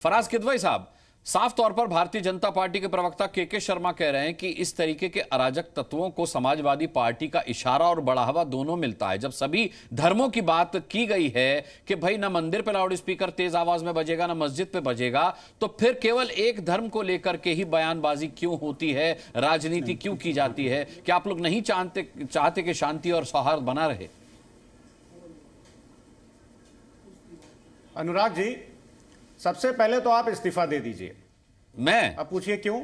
फराज किदवई साहब, साफ तौर पर भारतीय जनता पार्टी के प्रवक्ता के शर्मा कह रहे हैं कि इस तरीके के अराजक तत्वों को समाजवादी पार्टी का इशारा और बढ़ावा दोनों मिलता है। जब सभी धर्मों की बात की गई है कि भाई ना मंदिर पे लाउड स्पीकर तेज आवाज में बजेगा ना मस्जिद पे बजेगा, तो फिर केवल एक धर्म को लेकर के ही बयानबाजी क्यों होती है, राजनीति क्यों की जाती है? क्या आप लोग नहीं चाहते कि शांति और सौहार्द बना रहे? अनुराग जी, सबसे पहले तो आप इस्तीफा दे दीजिए। मैं अब पूछिए क्यों?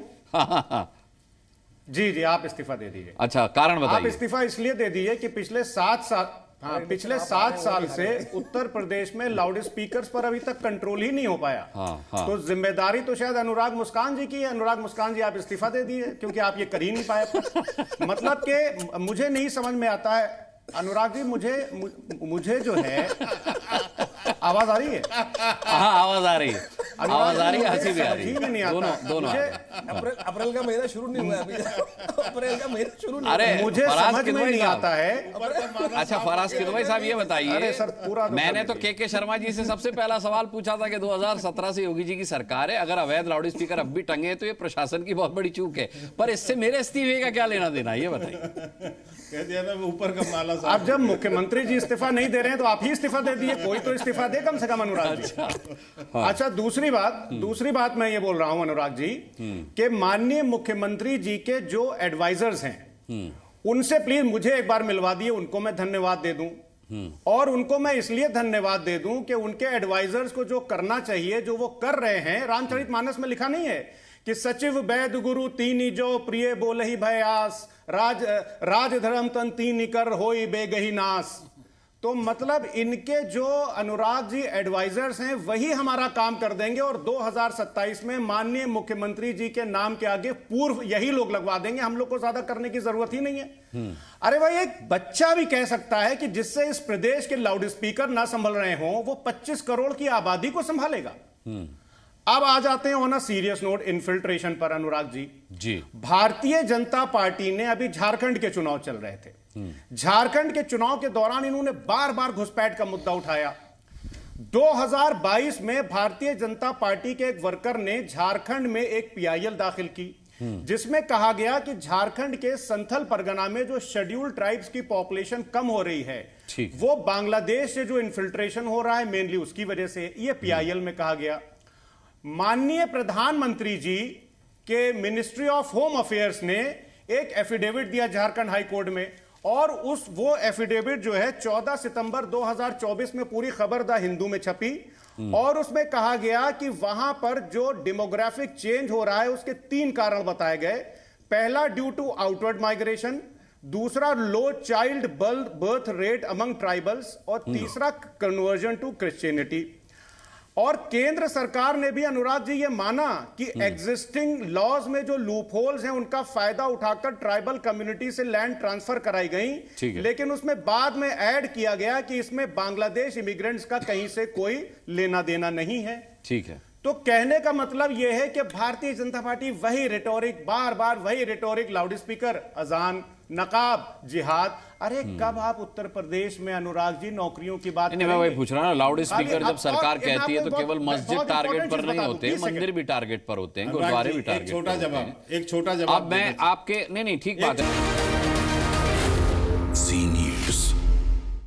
जी, आप इस्तीफा दे दीजिए। अच्छा, कारण बताइए। आप इस्तीफा इसलिए दे दीजिए कि पिछले 7 साल से उत्तर प्रदेश में लाउड स्पीकर्स पर अभी तक कंट्रोल ही नहीं हो पाया। तो जिम्मेदारी तो शायद अनुराग मुस्कान जी की है। अनुराग मुस्कान जी, आप इस्तीफा दे दीजिए, क्योंकि आप ये कर ही नहीं पाए। मतलब कि मुझे नहीं समझ में आता है अनुराग जी, मुझे जो है आवाज आ रही है? हाँ, आवाज आ रही है, आवाज आ रही है, हंसी भी आ रही है, दोनों। अप्रैल का महीना शुरू नहीं हुआ अभी। अप्रैल का महीना शुरू नहीं। अरे मुझे समझ में नहीं आता है। अच्छा, फराज किदवई साहब, ये बताइए। अरे सर, पूरा मैंने तो के शर्मा जी से सबसे पहला सवाल पूछा था कि 2017 से योगी जी की सरकार है, अगर अवैध लाउड स्पीकर अब भी टंगे तो ये प्रशासन की बहुत बड़ी चूक है, पर इससे मेरे इस्तीफे का क्या लेना देना, ये बताइए। कह दिया ना ऊपर का माला। अब जब मुख्यमंत्री जी इस्तीफा नहीं दे रहे हैं तो आप ही इस्तीफा दे दिए, कोई तो इस्तीफा दे कम से कम अनुराग जी। अच्छा, दूसरी बात मैं ये बोल रहा हूं अनुराग जी कि माननीय मुख्यमंत्री जी के जो एडवाइजर्स हैं उनसे प्लीज मुझे एक बार मिलवा दिए, उनको मैं धन्यवाद दे दूं। और उनको मैं इसलिए धन्यवाद दे दूं कि उनके एडवाइजर्स को जो करना चाहिए जो वो कर रहे हैं। रामचरितमानस में लिखा नहीं है कि सचिव वैद गुरु तीनी जो प्रिय बोलहि भय आस, राज धर्म तन तीनी कर होई बेगही नास। तो मतलब इनके जो अनुराग जी एडवाइजर्स हैं वही हमारा काम कर देंगे और 2027 में माननीय मुख्यमंत्री जी के नाम के आगे पूर्व यही लोग लगवा देंगे। हम लोग को ज्यादा करने की जरूरत ही नहीं है। अरे भाई, एक बच्चा भी कह सकता है कि जिससे इस प्रदेश के लाउड स्पीकर ना संभल रहे हों वो 25 करोड़ की आबादी को संभालेगा। अब आ जाते हैं on a serious note infiltration पर। अनुराग जी, भारतीय जनता पार्टी ने अभी झारखंड के चुनाव चल रहे थे। झारखंड के चुनाव के दौरान इन्होंने बार बार घुसपैठ का मुद्दा उठाया। 2022 में भारतीय जनता पार्टी के एक वर्कर ने झारखंड में एक पीआईएल दाखिल की जिसमें कहा गया कि झारखंड के संथल परगना में जो शेड्यूल्ड ट्राइब्स की पॉपुलेशन कम हो रही है वो बांग्लादेश से जो इन्फिल्ट्रेशन हो रहा है मेनली उसकी वजह से, ये पीआईएल में कहा गया। माननीय प्रधानमंत्री जी के मिनिस्ट्री ऑफ होम अफेयर्स ने एक एफिडेविट दिया झारखंड हाई कोर्ट में और वो एफिडेविट जो है 14 सितंबर 2024 में पूरी खबर द हिंदू में छपी और उसमें कहा गया कि वहां पर जो डेमोग्राफिक चेंज हो रहा है उसके 3 कारण बताए गए। पहला, ड्यू टू आउटवर्ड माइग्रेशन, दूसरा low child birth rate among tribals और तीसरा कन्वर्जन टू क्रिश्चियनिटी। और केंद्र सरकार ने भी अनुराग जी ये माना कि एग्जिस्टिंग लॉज में जो लूप होल्स हैं उनका फायदा उठाकर ट्राइबल कम्युनिटी से लैंड ट्रांसफर कराई गई, लेकिन उसमें बाद में ऐड किया गया कि इसमें बांग्लादेश इमिग्रेंट्स का कहीं से कोई लेना देना नहीं है। ठीक है। तो कहने का मतलब यह है कि भारतीय जनता पार्टी वही रिटोरिक, बार बार वही रिटोरिक, लाउड स्पीकर, अजान, नकाब, जिहाद। अरे कब आप उत्तर प्रदेश में अनुराग जी नौकरियों की बात नहीं, मैं वही पूछ रहा हूँ। लाउड स्पीकर जब सरकार कहती है तो केवल मस्जिद टारगेट पर नहीं होते, मंदिर भी टारगेट पर होते हैं, गुरुद्वारे भी टारगेट पर होते हैं। एक छोटा जवाब अब मैं आपके नहीं, ठीक बात है।